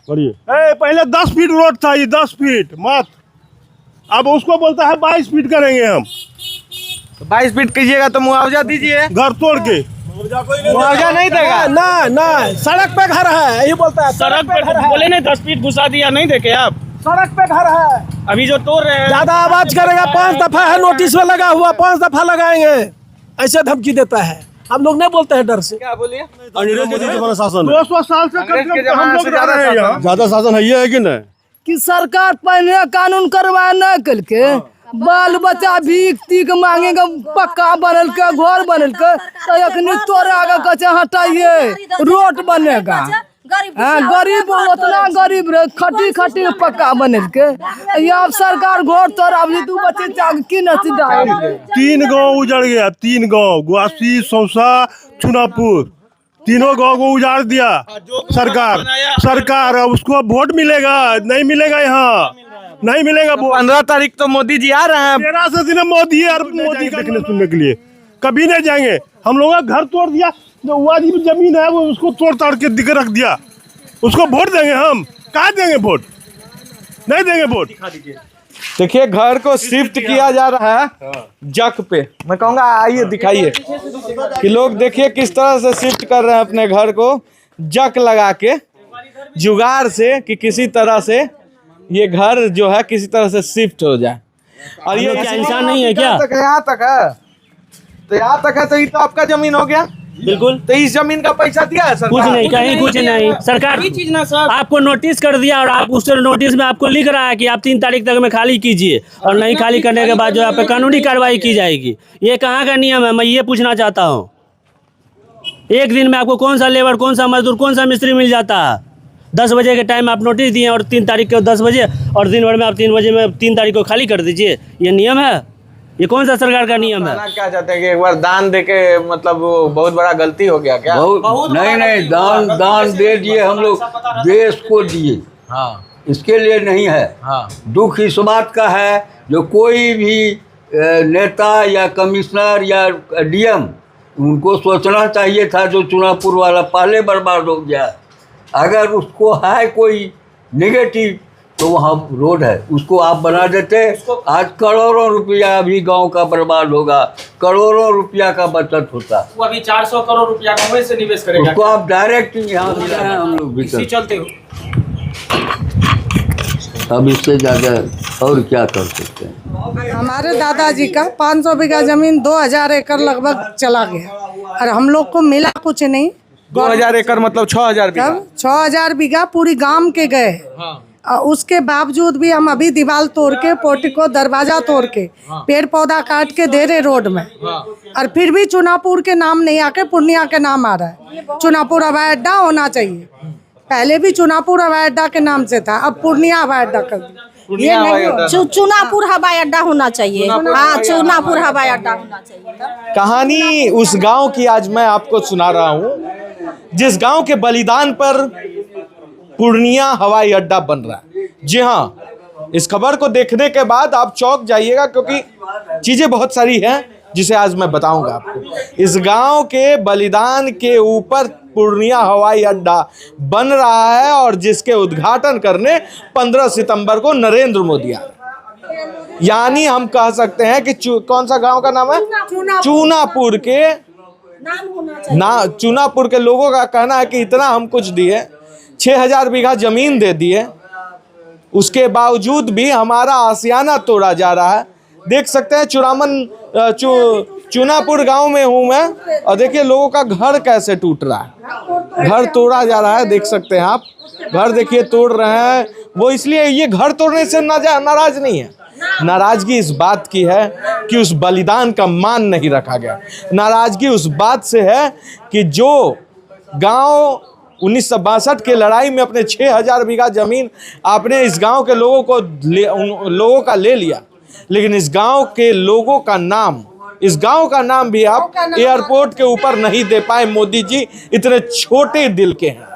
पहले 10 feet road था, ये 10 फीट मत, अब उसको बोलता है 22 फीट करेंगे हम। 22 फीट कीजिएगा तो मुआवजा दीजिए। घर तोड़ के मुआवजा नहीं देगा ना सड़क पे घर है, यही बोलता है सड़क पे घर है। बोले नहीं 10 फीट घुसा दिया, नहीं देखे आप? सड़क पे घर है। अभी जो तोड़ रहे हैं ज्यादा आवाज करेगा 5 दफा है नोटिस में लगा हुआ, 5 दफा लगाएंगे, ऐसे धमकी देता है। हम लोग नहीं बोलते हैं डर से। क्या बोलिए? अंग्रेज के जमाना शासन 200 साल से अंग्रेज के हम जमाने लोग से रह रहे हैं यहाँ। ज्यादा शासन है, ये है कि नहीं कि सरकार पहले कानून करवाए न कल के बाल बच्चा भीख तीख मांगेगा, पक्का बनल के घर बनल के तो अखनी तोरे आगे कचे हटाइए रोड बनेगा। गरीब उतना गरीब रहे, खटी खटी पक्का बनल के ये अब सरकार घर तोड़ अब दू बच्चे चाग की नसी डाल। 3 गांव उजड़ गया, 3 गांव, गुआसी, सौसा, चुनापुर, तीनों गांव को उजाड़ दिया सरकार। अब उसको वोट मिलेगा? नहीं मिलेगा, यहाँ नहीं मिलेगा वोट। 15 तारीख तो मोदी जी आ रहे हैं। 13 से दिन मोदी देखने सुनने के लिए कभी नहीं जाएंगे। हम लोगों का घर तोड़ दिया, जो वाजिब जमीन है वो उसको तोड़ ताड़ के दिख रख दिया। उसको वोट देंगे हम? कहाँ देंगे वोट? नहीं देंगे वोट। देखिए घर को शिफ्ट किया जा रहा है जक पे। मैं कहूँगा आइए दिखाइए कि लोग देखिए किस तरह से शिफ्ट कर रहे हैं अपने घर को जक लगा के, जुगाड़ से कि किसी तरह से ये घर जो है किसी तरह से शिफ्ट हो जाए। और ये क्या इंसान नहीं है क्या? यहाँ तक है, तो यहाँ तक है, तो ये तो आपका जमीन हो गया। बिल्कुल। तो इस जमीन का पैसा दिया है सरकार? कुछ नहीं, कहीं कुछ नहीं। सरकार चीज ना सर, आपको नोटिस कर दिया और आप उस नोटिस में आपको लिख रहा है कि आप 3 तारीख तक में खाली कीजिए, और नहीं खाली करने के बाद जो आप पे कानूनी कार्रवाई की जाएगी। ये कहाँ का नियम है, मैं ये पूछना चाहता हूँ। एक दिन में आपको कौन सा लेबर, कौन सा मजदूर, कौन सा मिस्त्री मिल जाता है? 10 बजे के टाइम आप नोटिस दिए और 3 तारीख को 10 बजे, और दिन भर में आप 3 बजे में 3 तारीख को खाली कर दीजिए। ये नियम है? ये कौन सा सरकार का नियम है? क्या चाहते हैं कि एक बार दान देके मतलब वो बहुत बड़ा गलती हो गया क्या? नहीं दान दे दिए, हम लोग देश को दिए। हाँ, इसके लिए नहीं है। हाँ। दुख इस बात का है जो कोई भी नेता या कमिश्नर या डीएम, उनको सोचना चाहिए था जो चुनापुर वाला पहले बर्बाद हो गया। अगर उसको है कोई नेगेटिव तो वहाँ रोड है, उसको आप बना देते, आज करोड़ों रुपया अभी गांव का बर्बाद होगा, करोड़ों रुपया का बचत होता। वो अभी 400 करोड़ रुपया गाँव से निवेश करेगा। उसको आप डायरेक्ट यहाँ से हम लोग भी चलते हो। अब इससे ज़्यादा और क्या कर सकते हैं? हमारे दादाजी का 500 बीघा जमीन 2000 एकड़ लगभग चला गया और हम लोग को मिला कुछ नहीं। 2000 एकड़ मतलब 6000 बीघा। 6000 बीघा पूरी गांव के गए। हाँ। उसके बावजूद भी हम अभी दीवार तोड़ के, पोर्टिको, दरवाजा तोड़ के, पेड़ पौधा काट के दे रहे रोड में, और फिर भी चुनापुर के नाम नहीं आके पूर्णिया के नाम आ रहा है। चुनापुर हवाई अड्डा होना चाहिए, पहले भी चुनापुर हवाई अड्डा के नाम से था, अब पूर्णिया हवाई अड्डा कर दिया। ये नहीं, चुनापुर हवाई अड्डा होना चाहिए। हाँ, चुनापुर हवाई अड्डा होना चाहिए। कहानी उस गांव की आज मैं आपको सुना रहा हूं जिस गांव के बलिदान पर पूर्णिया हवाई अड्डा बन रहा है। जी हाँ, इस खबर को देखने के बाद आप चौंक जाइएगा, क्योंकि चीजें बहुत सारी हैं जिसे आज मैं बताऊंगा आपको। इस गांव के बलिदान के ऊपर पूर्णिया हवाई अड्डा बन रहा है, और जिसके उद्घाटन करने 15 सितंबर को नरेंद्र मोदी आ रहे हैं। यानी हम कह सकते हैं कि कौन सा गांव का नाम है? चुनापुर के चुनापुर के लोगों का कहना है कि इतना हम कुछ दिए, 6000 बीघा जमीन दे दिए, उसके बावजूद भी हमारा आशियाना तोड़ा जा रहा है। देख सकते हैं चुनापुर गांव में हूं मैं, और देखिए लोगों का घर कैसे टूट रहा है, घर तोड़ा जा रहा है। देख सकते हैं आप, घर देखिए तोड़ रहे हैं। वो इसलिए ये घर तोड़ने से नाराज नहीं है, नाराजगी इस बात की है कि उस बलिदान का मान नहीं रखा गया। नाराजगी उस बात से है कि जो गांव 1962 के लड़ाई में अपने 6000 बीघा जमीन आपने इस गांव के लोगों का ले लिया, लेकिन इस गांव के लोगों का नाम, इस गांव का नाम भी आप एयरपोर्ट के ऊपर नहीं दे पाए। मोदी जी इतने छोटे दिल के हैं।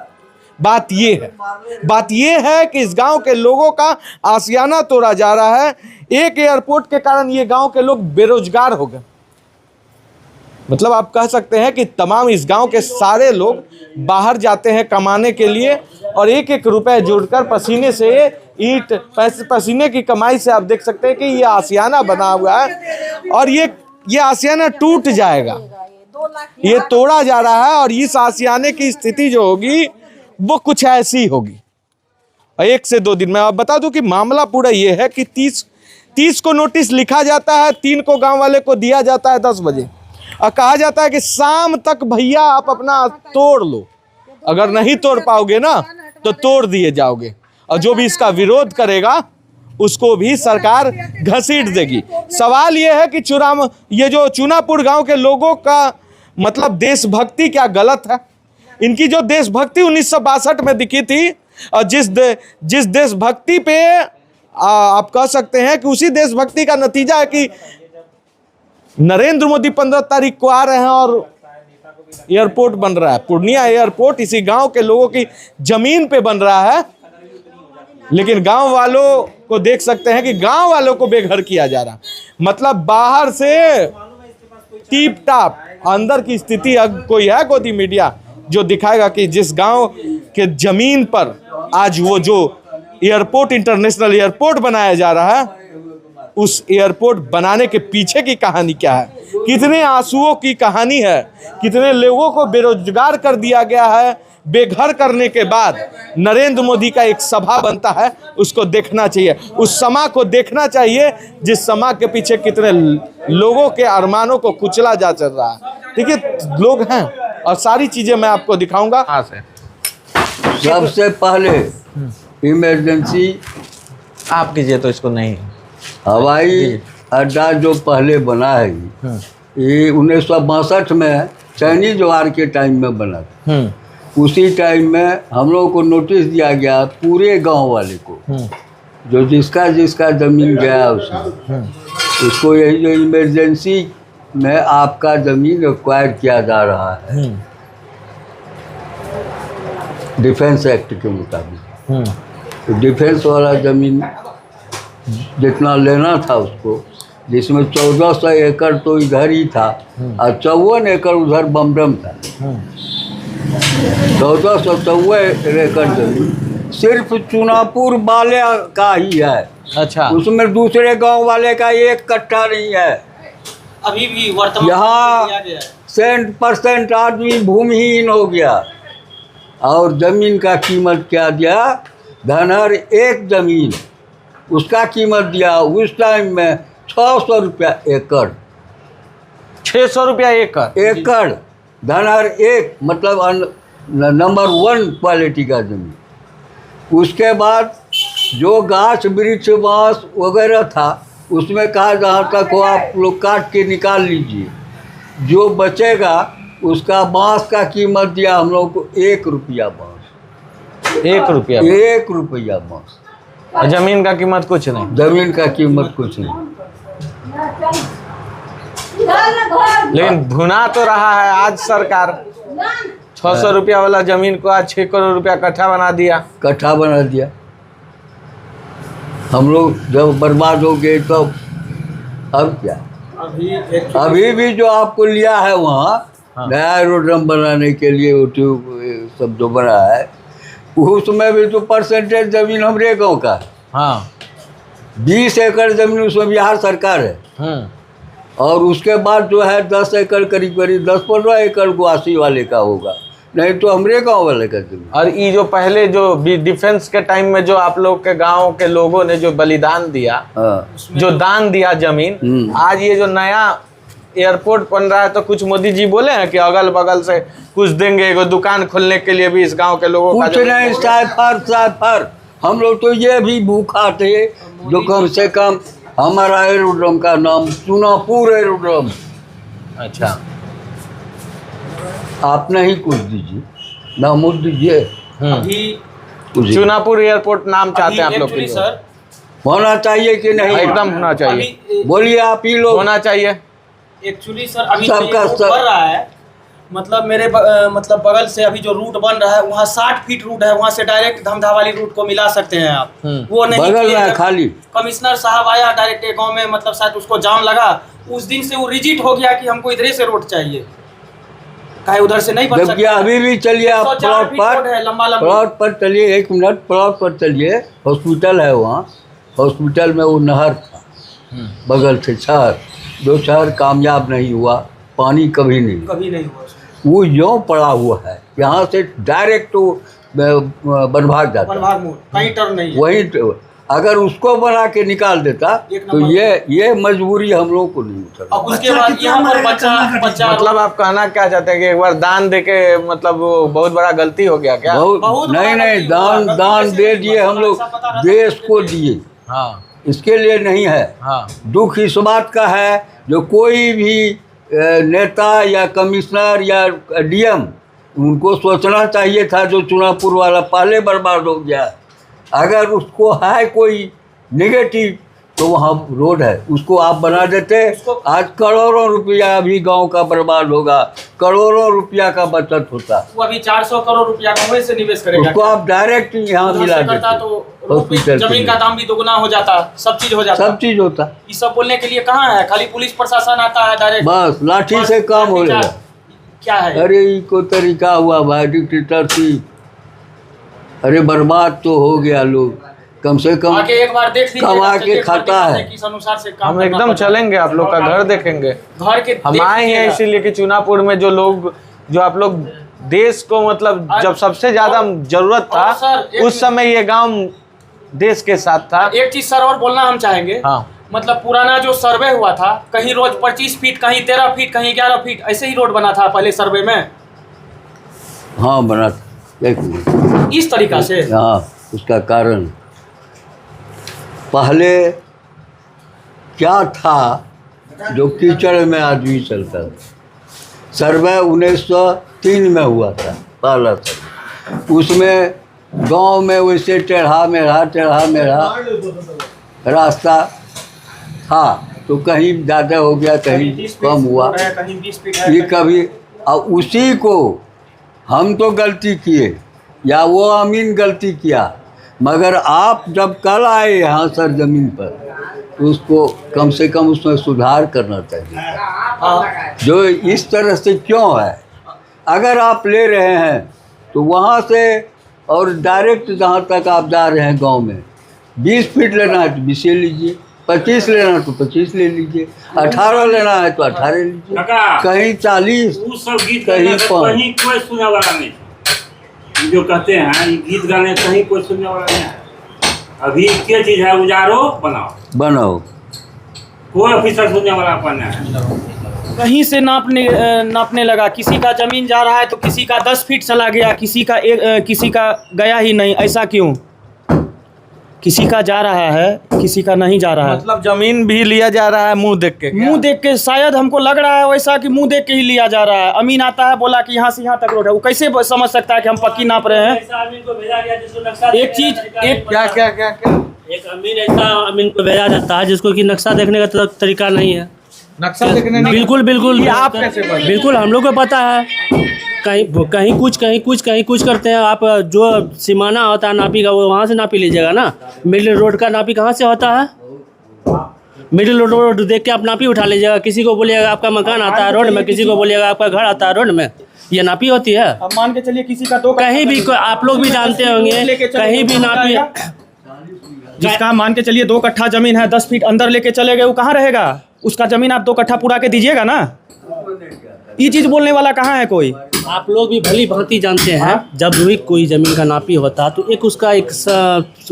बात ये है कि इस गांव के लोगों का आशियाना तोड़ा जा रहा है। एक एयरपोर्ट के कारण ये गांव के लोग बेरोजगार हो गए। मतलब आप कह सकते हैं कि तमाम इस गांव के सारे लोग बाहर जाते हैं कमाने के लिए और एक एक रुपए जोड़कर पसीने से ईंट पसीने की कमाई से आप देख सकते हैं कि ये आशियाना बना हुआ है और ये आशियाना टूट जाएगा, ये तोड़ा जा रहा है और इस आशियाने की स्थिति जो होगी वो कुछ ऐसी होगी 1 से 2 दिन में। आप बता दूं कि मामला पूरा ये है कि 30 को नोटिस लिखा जाता है, 3 को गांव वाले को दिया जाता है 10 बजे और कहा जाता है कि शाम तक भैया आप अपना तोड़ लो, अगर नहीं तोड़ पाओगे ना तो तोड़ दिए जाओगे और जो भी इसका विरोध करेगा उसको भी सरकार घसीट देगी। सवाल ये है कि ये जो चुनापुर गांव के लोगों का मतलब देशभक्ति क्या गलत है? इनकी जो देशभक्ति 1962 में दिखी थी और जिस देशभक्ति पे आप कह सकते हैं कि उसी देशभक्ति का नतीजा है कि नरेंद्र मोदी 15 तारीख को आ रहे हैं और एयरपोर्ट बन रहा है। पूर्णिया एयरपोर्ट इसी गांव के लोगों की जमीन पे बन रहा है, लेकिन गांव वालों को देख सकते हैं कि गांव वालों को बेघर किया जा रहा है। मतलब बाहर से टीप टाप, अंदर की स्थिति कोई है गोदी मीडिया जो दिखाएगा कि जिस गांव के जमीन पर आज वो जो एयरपोर्ट इंटरनेशनल एयरपोर्ट बनाया जा रहा है उस एयरपोर्ट बनाने के पीछे की कहानी क्या है, कितने आंसुओं की कहानी है, कितने लोगों को बेरोजगार कर दिया गया है। बेघर करने के बाद नरेंद्र मोदी का एक सभा बनता है, उसको देखना चाहिए, उस समा को देखना चाहिए जिस समा के पीछे कितने लोगों के अरमानों को कुचला जा चल रहा है। ठीक है, लोग हैं और सारी चीजें मैं आपको दिखाऊंगा। हाँ से सबसे पहले इमरजेंसी आप कीजिए तो इसको नहीं, हवाई अड्डा जो पहले बना है ये 1962 में चाइनीज वार के टाइम में बना था। उसी टाइम में हम लोगों को नोटिस दिया गया पूरे गांव वाले को, जो जिसका ज़मीन गया उसको यही जो इमरजेंसी में आपका ज़मीन एक्वायर किया जा रहा है डिफेंस एक्ट के मुताबिक। तो डिफेंस वाला ज़मीन जितना लेना था उसको, जिसमें 1400 एकड़ तो इधर ही था और 54 एकड़ उधर बमरम था। 1454 एकड़ जमीन सिर्फ चुनापुर वाले का ही है। अच्छा, उसमें दूसरे गांव वाले का 1 कट्ठा नहीं है। अभी भी वर्तमान यहाँ 100% आदमी भूमिहीन हो गया। और ज़मीन का कीमत क्या दिया? धनहर एक ज़मीन उसका कीमत दिया उस टाइम में 600 रुपया एकड़। 600 रुपया एकड़ धनहर एक, मतलब नंबर 1 क्वालिटी का ज़मीन। उसके बाद जो गाछ वृक्ष बाँस वगैरह था उसमें कहा जहाँ तक हो आप लोग काट के निकाल लीजिए, जो बचेगा उसका बाँस का कीमत दिया हम लोग को 1 रुपया बाँस। 1 रुपया बाँस। जमीन का कीमत कुछ नहीं, जमीन का कीमत कुछ नहीं। लेकिन भुना तो रहा है आज सरकार। 600 रुपया वाला जमीन को आज 6 करोड़ रुपया कट्ठा बना दिया। हम लोग जब बर्बाद हो गए तो अब क्या? अभी भी जो आपको लिया है वहाँ नया एरोड्रम बनाने के लिए वो ट्यूब सब जो बना है उसमें भी तो परसेंटेज जमीन हमारे गांव का है। हाँ, 20 एकड़ जमीन उसमें बिहार सरकार है और उसके बाद जो है 10 एकड़ करीब 10-15 एकड़ गुआसी वाले का होगा, नहीं तो हमारे गांव वाले का जमीन। और ये जो पहले जो डिफेंस के टाइम में जो आप लोग के गांव के लोगों ने जो बलिदान दिया, जो दान दिया जमीन, आज ये जो नया एयरपोर्ट बन रहा है तो कुछ मोदी जी बोले हैं कि अगल बगल से कुछ देंगे, एगो दुकान खोलने के लिए भी इस गांव के लोगों कुछ नहीं। साइफर हम लोग तो ये भी भूखा थे जो कम से कम हमारा एरोड्रम का नाम चुनापुर एरोड्रम। अच्छा, आप नहीं कुछ दीजिए, नाम दीजिए। चुनापुर एयरपोर्ट नाम चाहते हैं आप लोग के लिए? होना चाहिए कि नहीं? एकदम होना चाहिए। बोलिए आप ही लोग। होना चाहिए एक्चुअली सर अभी सबका जो बढ़ रहा है मतलब मेरे मतलब बगल से अभी जो रूट बन रहा है वहाँ 60 फीट रूट है, वहाँ से डायरेक्ट धमधा वाली रूट को मिला सकते हैं आप। वो नहीं बगल किए। में है खाली। कमिश्नर साहब आया डायरेक्ट एक गाँव में, मतलब शायद उसको जाम लगा, उस दिन से वो रिजिट हो गया कि हमको इधर से रोड चाहिए, कहे उधर से नहीं बन जबकि सकता। अभी भी चलिए आप 104 फीट रोड है, लंबा लंबा। प्लॉट पर चलिए, 1 मिनट, प्लॉट पर चलिए, हॉस्पिटल है वहाँ, हॉस्पिटल में वो नहर था बगल से, शहर, जो शहर कामयाब नहीं हुआ, पानी कभी नहीं हुआ, वो यूँ पड़ा हुआ है, यहाँ से डायरेक्ट तो बनभाग जाता, कहीं टर्न नहीं है। वहीं अगर उसको बना के निकाल देता तो ये मजबूरी हम लोगों को नहीं उठा। अब उसके बाद यहाँ पर बच्चा मतलब आप कहना क्या चाहते हैं कि एक बार दान देके मतलब वो बहुत बड़ा गलती हो गया क्या? बहुत नहीं, दान दे दिए हम लोग, देश को दिए। हाँ, इसके लिए नहीं है। हाँ, दुख इस बात का है जो कोई भी नेता या कमिश्नर या डीएम, उनको सोचना चाहिए था जो चुनापुर वाला पहले बर्बाद हो गया। अगर उसको है कोई नेगेटिव तो वहाँ रोड है, उसको आप बना देते, आज करोड़ों रुपया अभी गांव का बर्बाद होगा, करोड़ों रुपया का बचत होता। वो अभी 400 करोड़ रुपया गाँव से निवेश करेगा, उसको आप डायरेक्ट यहाँ मिला देते तो हॉस्पिटल, जमीन का दाम भी दोगुना हो जाता, सब चीज हो जाता, सब चीज होता। ये सब बोलने के लिए कहाँ है, खाली पुलिस प्रशासन आता है डायरेक्ट, बस लाठी से काम हो रहा है। क्या है? अरे ये को तरीका हुआ भाई, डिक्टेटरशिप। अरे बर्बाद तो हो गया, लोग कम से कम आके एक बार देख लीजिए, कमा के खाता है। किस अनुसार से काम हम एकदम चलेंगे, आप लोग का घर देखेंगे। घर के हम आए हैं इसीलिए कि चुनापुर में जो आप लोग देश को मतलब जब सबसे ज्यादा जरूरत था उस समय ये गांव देश के साथ था। एक चीज सर और बोलना हम चाहेंगे, हाँ, मतलब पुराना जो सर्वे हुआ था, कहीं रोज 25 फीट, कहीं 13 फीट, कहीं 11 फीट ऐसे ही रोड बना था पहले सर्वे में। हाँ बना था, एक मिनट, इस तरीका से। हाँ, उसका कारण पहले क्या था जो कीचड़ में आदमी चलता था। सर्वे 1903 में हुआ था पहला सर्वे, उसमें गांव में वैसे टेढ़ा मेढ़ा रास्ता था, तो कहीं ज़्यादा हो गया, कहीं कम हुआ, ये कभी। और उसी को हम तो गलती किए या वो अमीन गलती किया, मगर आप जब कल आए यहाँ सरजमीन पर तो उसको कम से कम उसमें सुधार करना चाहिए। जो इस तरह से क्यों है, अगर आप ले रहे हैं तो वहाँ से और डायरेक्ट जहाँ तक आप जा रहे हैं गांव में 20 फीट लेना है तो 20 ले लीजिए, 25 लेना है तो 25 ले लीजिए, 18 लेना है तो 18 ले लीजिए, कहीं 40, कहीं 5। कोई सुनने वाला नहीं, जो कहते हैं ये गीत गाने कहीं कोई सुनने वाला नहीं है। अभी क्या चीज है, उजारो बनाओ, कोई ऑफिसर सुनने वाला अपन है। कहीं से नापने लगा, किसी का जमीन जा रहा है तो किसी का 10 फीट चला गया, किसी का गया ही नहीं। ऐसा क्यों? किसी का जा रहा है, किसी का नहीं जा रहा है। मतलब जमीन भी लिया जा रहा है मुंह देख के। मुंह देख के शायद हमको लग रहा है वैसा कि मुंह देख के ही लिया जा रहा है। अमीन आता है, बोला कि यहाँ से यहाँ तक रोड है, वो कैसे समझ सकता है कि हम पक्की नाप रहे हैं? एक चीज, क्या एक अमीन को भेजा जाता है जिसको कि नक्शा देखने का तरीका नहीं है। नक्शा देखने बिल्कुल आप कैसे पढ़े? बिल्कुल हम लोग को पता है, कहीं कुछ करते हैं। आप जो सीमाना होता है नापी का, वो वहाँ से नापी लीजिएगा ना। मिडिल रोड का नापी कहाँ से होता है? मिडिल रोड देख के आप नापी उठा लीजिएगा। किसी को बोलिएगा आपका मकान आता है रोड में, किसी को बोलिएगा आपका घर आता है रोड में, ये नापी होती है? अब मान के चलिए किसी का दो, कहीं भी आप लोग भी जानते होंगे, कहीं भी नापी, जिसका मान के चलिए 2 कट्ठा जमीन है, 10 फीट अंदर लेके चले गए, वो कहाँ रहेगा? उसका जमीन आप 2 कट्ठा पूरा के दीजिएगा ना। ये चीज बोलने वाला कहाँ है कोई? आप लोग भी भली भांति जानते हैं, जब भी कोई जमीन का नापी होता है तो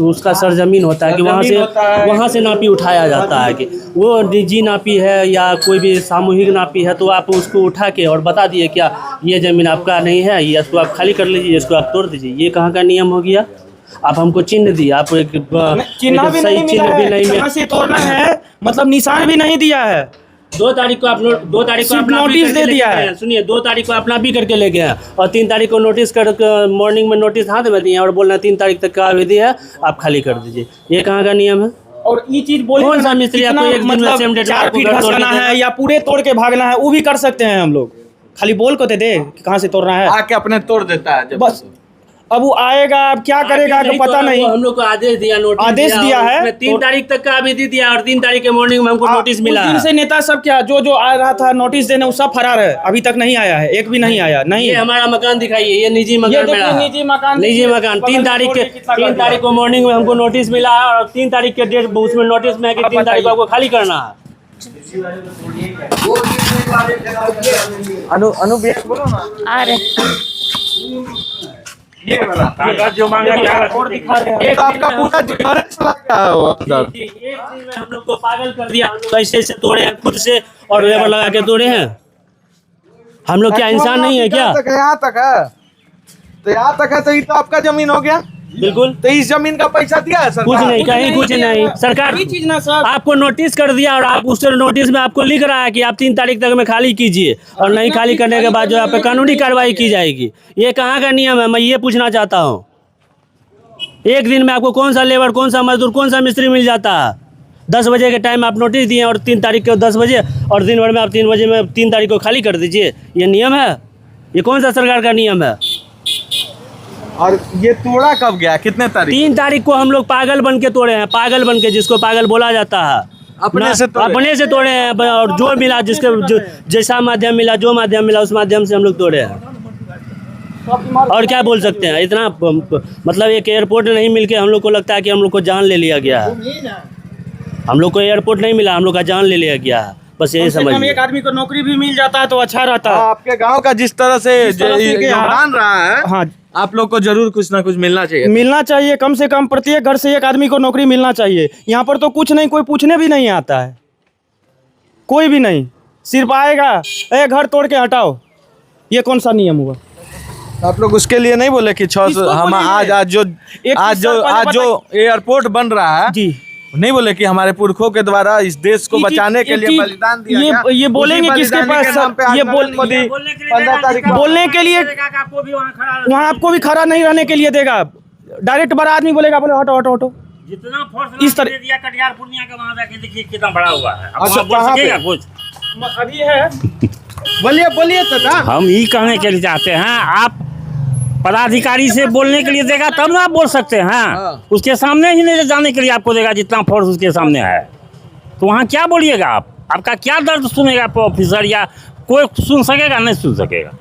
उसका सरजमीन होता है कि वहाँ से नापी उठाया जाता है कि वो निजी नापी है या कोई भी सामूहिक नापी है, तो आप उसको उठा के और बता दिए क्या ये जमीन आपका नहीं है, ये इसको आप खाली कर लीजिए, इसको आप तोड़ दीजिए। ये कहाँ का नियम हो गया? आप हमको चिन्ह दिए, आप एक चिन्ह भी नहीं मिला है, तोड़ना है मतलब निशान भी नहीं दिया है। 2 तारीख को आप नोटिस दे दिया है। सुनिए, 2 तारीख को अपना भी करके ले गए हैं और 3 तारीख को नोटिस कर मॉर्निंग में नोटिस हाथ में दिए और बोलना 3 तारीख तक का अवधि है, आप खाली कर दीजिए। ये कहाँ का नियम है? और ये चीज बोले कौन सा मिस्त्री आपको एक दिन में सेम डेट 4 फीट घसना है या पूरे तोड़ के भागना है, वो भी कर सकते हैं हम लोग। खाली बोल को दे कि कहाँ से तोड़ना है, आके अपने तोड़ देता है जब बस। अब वो आएगा, अब क्या करेगा तो पता नहीं। हम लोग को आदेश दिया, नोटिस आदेश दिया है। उसमें 3 तारीख तक का अभी दिया और 3 तारीख के मॉर्निंग में हमको नोटिस मिला उस दिन है। से नेता सब क्या जो आ रहा था नोटिस देने वो सब फरार है, अभी तक नहीं आया है, एक भी नहीं आया। नहीं, ये हमारा मकान दिखाइए, ये निजी ये मकान देखिए मेरा है। निजी मकान, निजी मकान 3 तारीख को मॉर्निंग में हमको नोटिस मिला है और 3 तारीख के डेट उसमें नोटिस में है कि 3 तारीख को आपको खाली करना है। अनु बोलो ना। आ रहे कागज जो मांगे क्या आपका पूरा डिफरेंस लगा हुआ उधर। एक दिन में हम लोग को पागल कर दिया, हम लोग ऐसे से तोड़े हैं खुद से और लेबर लगा के तोड़े हैं। हम लोग क्या इंसान नहीं है क्या? यहाँ तक है, तो यहाँ तक है, तो ये तो आपका जमीन हो गया। बिल्कुल। तो इस जमीन का पैसा दिया है सरकार? कुछ नहीं, कहीं कुछ नहीं। सरकार चीज ना सर, आपको नोटिस कर दिया और आप उस नोटिस में आपको लिख रहा है कि आप 3 तारीख तक में खाली कीजिए और नहीं खाली करने के बाद जो आप पे कानूनी कार्रवाई की जाएगी। ये कहाँ का नियम है, मैं ये पूछना चाहता हूँ। एक दिन में आपको कौन सा लेबर, कौन सा मजदूर, कौन सा मिस्त्री मिल जाता है? 10 बजे के टाइम आप नोटिस दिए और 3 तारीख को 10 बजे और दिन भर में आप 3 बजे में 3 तारीख को खाली कर दीजिए। ये नियम है? ये कौन सा सरकार का नियम है? और ये तोड़ा कब गया, कितने तारीख? 3 तारीख को हम लोग पागल बन के तोड़े हैं, पागल बन के, जिसको पागल बोला जाता है। अपने से तोड़े हैं और जो मिला, जिसके जैसा माध्यम मिला, जो माध्यम मिला उस माध्यम से हम लोग तोड़े हैं। और क्या बोल सकते हैं? इतना मतलब एक एयरपोर्ट नहीं मिलके हम लोग को लगता है कि हम लोग को जान ले लिया गया है। हम लोग को एयरपोर्ट नहीं मिला, हम लोग का जान ले लिया गया है, बस यही समझ। एक आदमी को नौकरी भी मिल जाता है तो अच्छा रहता है। आपके गांव का जिस तरह से योगदान रहा है, हाँ, आप लोग को जरूर कुछ ना कुछ मिलना चाहिए। मिलना चाहिए, कम से कम प्रत्येक घर से एक आदमी को नौकरी मिलना चाहिए। यहाँ पर तो कुछ नहीं, कोई पूछने भी नहीं आता है, कोई भी नहीं, सिर्फ आएगा ए घर तोड़ के हटाओ। ये कौन सा नियम हुआ? आप लोग उसके लिए नहीं बोले कि हम आज जो एयरपोर्ट बन रहा है जी, नहीं बोले कि हमारे पुरखों के द्वारा इस देश को बचाने के लिए बलिदान दिया गया? ये बोलेंगे किसके पास? ये बोलने के लिए वहाँ आपको भी खड़ा नहीं रहने के लिए देगा। डायरेक्ट बड़ा आदमी बोलेगा, बोले हटो हटो हटो। जितना फोर्स इस तरह दिया कटिहार पूर्णिया का, वहाँ जाके देखिए कितना बड़ा हुआ है। अब अच्छा, वहाँ बोल कहाँ पे? सकेगा कुछ? अभी है, बोलिए चाचा। हम ये कहने के लिए चाहते हैं, आप पदाधिकारी से बोलने के लिए देगा तब ना आप बोल सकते हैं। उसके सामने ही नहीं जाने के लिए आपको देगा, जितना फोर्स उसके सामने है, तो वहाँ क्या बोलिएगा आप? आपका क्या दर्द सुनेगा ऑफिसर, या कोई सुन सकेगा? नहीं सुन सकेगा।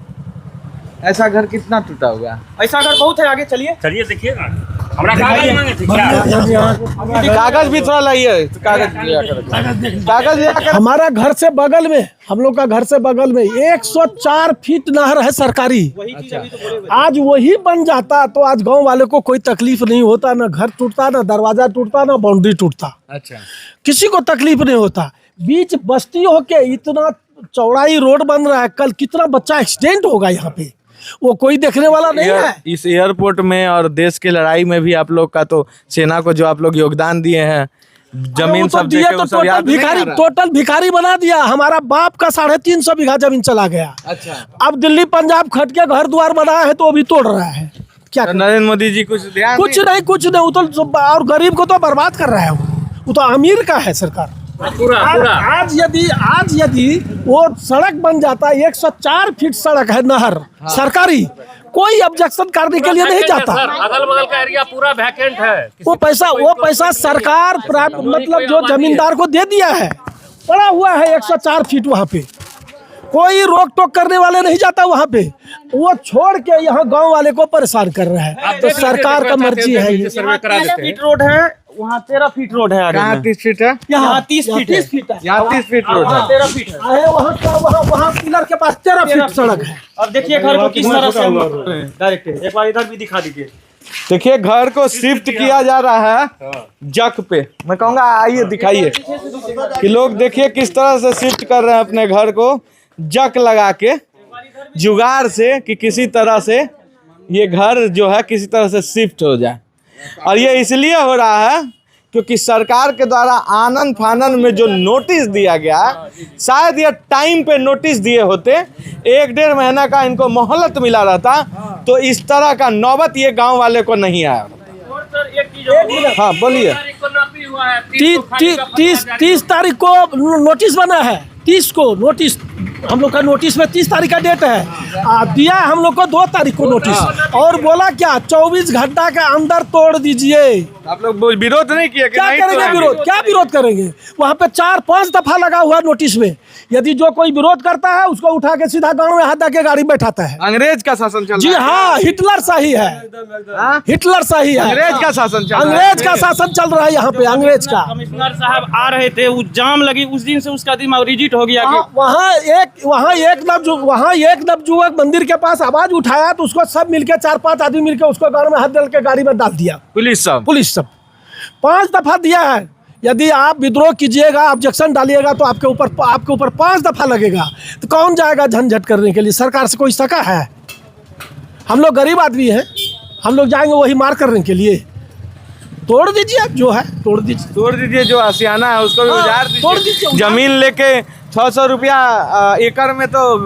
ऐसा घर कितना टूटा होगा? ऐसा घर बहुत है, आगे चलिए देखिए ना, हमारा कागज मांगे थे क्या? कागज भी थोड़ा लाइए, कागज लिया कर। हमारा घर से बगल में, हम लोग का घर से बगल में 104 फीट नहर है सरकारी। आज वही बन जाता तो आज गांव वाले को कोई तकलीफ नहीं होता, ना घर टूटता, ना दरवाजा टूटता, ना बाउंड्री टूटता। अच्छा, किसी को तकलीफ नहीं होता। बीच बस्ती होके इतना चौड़ाई रोड बन रहा है, कल कितना बच्चा एक्सीडेंट होगा यहाँ पे, वो कोई देखने वाला नहीं है। इस एयरपोर्ट में और देश की लड़ाई में भी आप लोग का तो सेना को जो आप लोग योगदान दिए हैं, जमीन सब दिया तो टोटल भिखारी बना दिया। हमारा बाप का 350 बीघा जमीन चला गया। अच्छा, अब दिल्ली पंजाब खट के घर द्वार बनाया है तो अभी तोड़ रहा है। क्या तो नरेंद्र मोदी जी कुछ ध्यान कुछ नहीं, वो तो और गरीब को तो बर्बाद कर रहा है। वो तो अमीर का है सरकार। आज यदि वो सड़क बन जाता, 104 फीट सड़क है नहर सरकारी, कोई ऑब्जेक्शन करने के लिए नहीं जाता। अगल बगल का एरिया पूरा वैकेंट है। वो पैसा सरकार मतलब जो जमींदार को दे दिया है, पड़ा हुआ है 104 फीट। वहाँ पे कोई रोक टोक करने वाले नहीं जाता वहाँ पे, वो छोड़ के यहाँ गांव वाले को परेशान कर रहा है। तो सरकार का मर्जी है। ये 30 फीट रोड है, वहाँ 13 फीट रोड है। कहाँ 30 फीट है? यहाँ 30 फीट है। यहाँ 30 फीट रोड है, 13 फीट है। वहाँ पिलर के पास 13 फीट सड़क है। अब देखिए घर को किस तरह से डायरेक्ट, एक बार इधर भी दिखा दीजिए। देखिए घर को शिफ्ट किया जा रहा है जक पे। मैं कहूँगा आइए दिखाइए कि लोग देखिए किस तरह से शिफ्ट कर रहे हैं अपने घर को, जक लगा के, जुगाड़ से, कि किसी तरह से ये घर जो है किसी तरह से शिफ्ट हो जाए। और ये इसलिए हो रहा है क्योंकि सरकार के द्वारा आनन फानन में जो नोटिस दिया गया, शायद ये टाइम पे नोटिस दिए होते, 1-1.5 महीना का इनको मोहलत मिला रहता, तो इस तरह का नौबत ये गांव वाले को नहीं आया। हाँ बोलिए। 30 तारीख को नोटिस बना है, 30 को नोटिस हम लोग का नोटिस में 30 तारीख का डेट है, दिया है हम लोग को 2 तारीख को नोटिस, और बोला क्या 24 घंटा के अंदर तोड़ दीजिए। आप लोग विरोध नहीं किए? क्या करेंगे विरोध? क्या विरोध करेंगे? वहाँ पे 4-5 दफा लगा हुआ नोटिस में, यदि जो कोई विरोध करता है उसको उठा के सीधा गांव में हाथ के गाड़ी में बैठाता है। अंग्रेज का शासन चल जी रहा है। हाँ, हिटलर शाही है, हिटलर शाही है, अंग्रेज का शासन चल रहा है। अंग्रेज का शासन चल रहा है यहाँ पे, अंग्रेज का। कमिश्नर साहब आ रहे थे, उस जाम लगी, उस दिन से उसका दिमाग रिजिट हो गया कि वहाँ एक नवजुवक मंदिर के पास आवाज उठाया तो उसको सब मिलके 4-5 आदमी मिलके उसको गाड़ी में हाथ डाल के गाड़ी में डाल दिया। पुलिस सब 5 दफा दिया है। यदि आप विद्रोह कीजिएगा, ऑब्जेक्शन डालिएगा तो आपके ऊपर 5 दफा लगेगा, तो कौन जाएगा झंझट करने के लिए? सरकार से कोई सका है? हम लोग गरीब आदमी हैं, हम लोग जाएंगे वही मार करने के लिए? तोड़ दीजिए, जो है तोड़ दीजिए, जो आशियाना है उसको भी उजाड़ दीजिए। तोड़ दीजिए। जमीन लेके 600 रुपया एकड़ में तो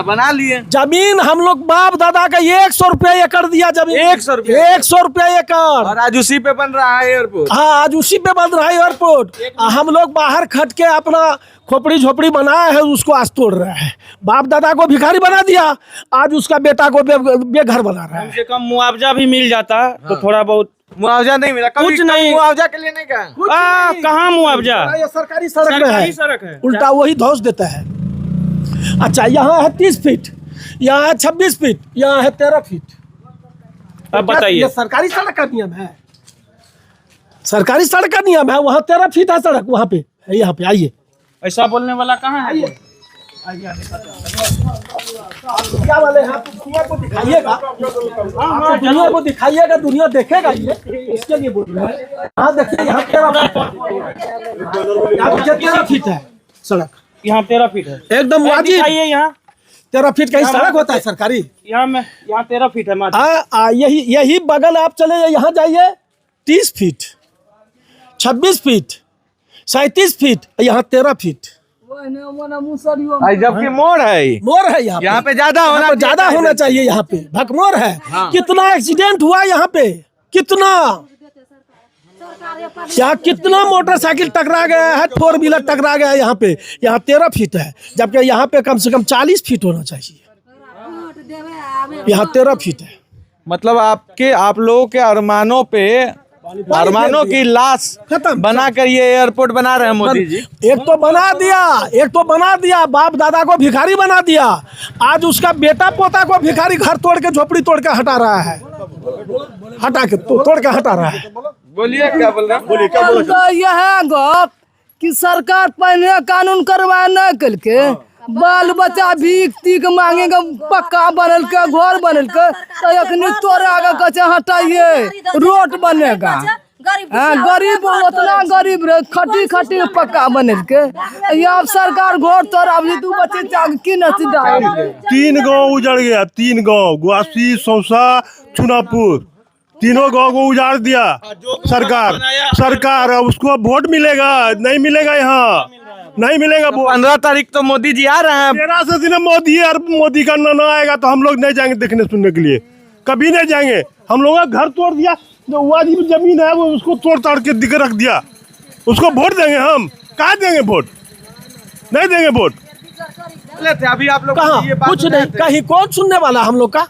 बना लिए। जमीन हम लोग बाप दादा का 100 रुपया एकड़ दिया जमीन। 100 रुपया? 100 रुपया एकड़। और आज उसी पे बन रहा है एयरपोर्ट। हाँ, आज उसी पे बन रहा है एयरपोर्ट। हम लोग बाहर खट के अपना खोपड़ी झोपड़ी बनाया है, उसको आज तोड़ रहा है। बाप दादा को भिखारी बना दिया, आज उसका बेटा को बेघर बना रहा है। कम से कम मुआवजा भी मिल जाता तो थोड़ा बहुत। मुआवजा नहीं मिला, कुछ नहीं। मुआवजा के लिए नहीं कहा। कहाँ मुआवजा? ये सरकारी सड़क में है, सड़क है, उल्टा वही धौंस देता है। अच्छा, यहाँ है 30 फीट, यहाँ है 26 फीट, यहाँ है 13 फीट। अब बताइए, ये सरकारी सड़क का नियम है, सरकारी सड़क का नियम है। वहाँ 13 फीट है सड़क, वहाँ पे, यहाँ पे आइए। ऐसा बोलने वाला कहाँ है? क्या वाले हैं? आप दुनिया को दिखाइएगा, आप दुनिया को दिखाइएगा, दुनिया देखेगा ये, इसके लिए बोल रहे हैं। हाँ देखिए, यहाँ 13 फीट है सड़क, यहाँ 13 फीट है एकदम वाजिब। यहाँ 13 फीट का ही सड़क होता है सरकारी। यहाँ 13 फीट है। यही बगल आप चले, यहाँ जाइए 30 फीट, 26 फीट, 37 फीट, यहाँ 13 फीट। जबकि मोड़ है, मोड़ है यहाँ पे ज्यादा होना चाहिए। यहाँ पे भकमोर है। हाँ। कितना एक्सीडेंट हुआ यहाँ पे, कितना मोटरसाइकिल टकरा गया है, 4 व्हीलर टकरा गया है यहाँ पे। यहाँ 13 फीट है, जबकि यहाँ पे कम से कम 40 फीट होना चाहिए। यहाँ 13 फीट है। मतलब आप लोगों के अरमानों की लाश बना कर ये एयरपोर्ट बना रहे हैं मोदी जी। एक तो बना दिया, बाप दादा को भिखारी बना दिया, आज उसका बेटा पोता को भिखारी घर तोड़ के झोपड़ी तोड़ के हटा रहा है, तोड़ के हटा रहा है। बोलिए क्या बोल रहे हैं? बोलिए क्या बोल रहे हैं? यह गप कि सरकार पहले कानून करवा न कल के बाल बच्चा भीख तीख मांगेगा, पक्का बनल के घर बनल के, तो अखनी तोरे आगे कचे हटाइए, रोड बनेगा। गरीब उतना गरीब रहे, खटी पक्का बनल के, अब सरकार घर तोड़, अब तू बच्चे की नसी डाल। 3 गांव उजड़ गया, 3 गांव, ग्वासी, सौसा, चुनापुर, तीनों गांव को उजाड़ दिया सरकार। अब उसको वोट मिलेगा? नहीं मिलेगा, यहाँ नहीं मिलेगा। 15 तारीख तो मोदी जी आ रहे हैं। 13 से दिन मोदी का ना आएगा तो हम लोग नहीं जाएंगे देखने सुनने के लिए, कभी नहीं जाएंगे। हम लोगों का घर तोड़ दिया, जो वाजिब जमीन है वो उसको तोड़ ताड़ के दिखे रख दिया। उसको वोट देंगे हम? कहाँ देंगे वोट? नहीं देंगे वोट। अभी आप लोग कहाँ? कुछ नहीं, कहीं कौन सुनने वाला हम लोग का?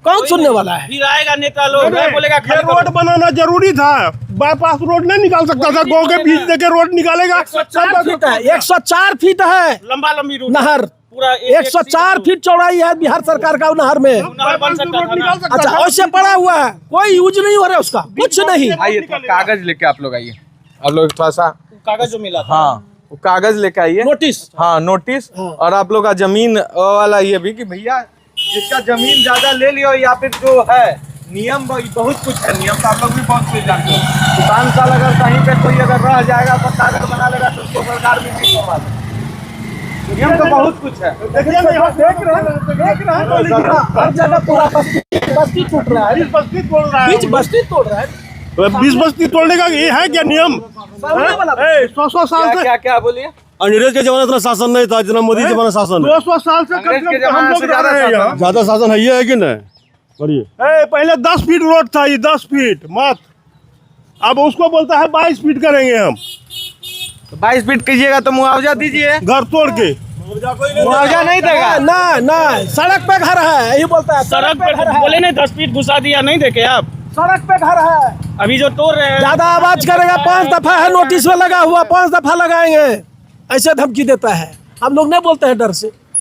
कौन सुनने वाला है? फिर आएगा नेता लोग, बोलेगा रोड बनाना जरूरी था, बाईपास रोड नहीं निकाल सकता था, गांव के बीच देके रोड निकालेगा। 104 फीट है लंबा लंबी रोड, नहर पूरा 104 फीट चौड़ाई है बिहार सरकार का नहर में। बन सकता था। अच्छा, वैसे पड़ा हुआ है, कोई यूज नहीं हो रहा है उसका, कुछ नहीं। आइए कागज लेके आप लोग आइए, आप लोग थोड़ा सा कागज जो मिला था। हाँ, वो कागज लेके आइए, नोटिस। हाँ नोटिस। और आप लोग का जमीन वाला ये भी कि भैया जिसका जमीन ज्यादा ले लियो, या फिर जो है नियम बहुत कुछ है, नियम तो आप लोग भी बहुत कुछ जानते हो। किसान साल अगर कहीं पे कोई अगर रह जाएगा तो कागज बना लेगा तो उसको सरकार भी नहीं होगा। नियम तो बहुत कुछ है। देख रहे हैं हर जगह पूरा बस्ती टूट रहा है, बस्ती तोड़ रहा है, बीच बस्ती तोड़ रहा है। 20 बस्ती तोड़ने का ये है क्या नियम? 100 साल से क्या बोलिए? अंग्रेज के जमाने इतना शासन नहीं था जितना मोदी जमाना शासन है। 200 साल से अंग्रेज के जमाने से ज्यादा शासन। ज्यादा शासन है कि नहीं? बढ़िए। पहले 10 फीट रोड था, ये 10 फीट मत, अब उसको बोलता है 22 फीट करेंगे हम। 22 फीट कीजिएगा तो मुआवजा दीजिए। घर तोड़ के मुआवजा नहीं देगा। ना ना सड़क पे घर है, यही बोलता है सड़क पे घर है। बोले नहीं 10 फीट घुसा दिया, नहीं देखे आप? सड़क पे घर है। अभी जो तोड़ रहे हैं ज्यादा आवाज करेगा 5 दफा है नोटिस में लगा हुआ, 5 दफा लगाएंगे, ऐसे धमकी देता है। हम लोग नहीं बोलते हैं डर से।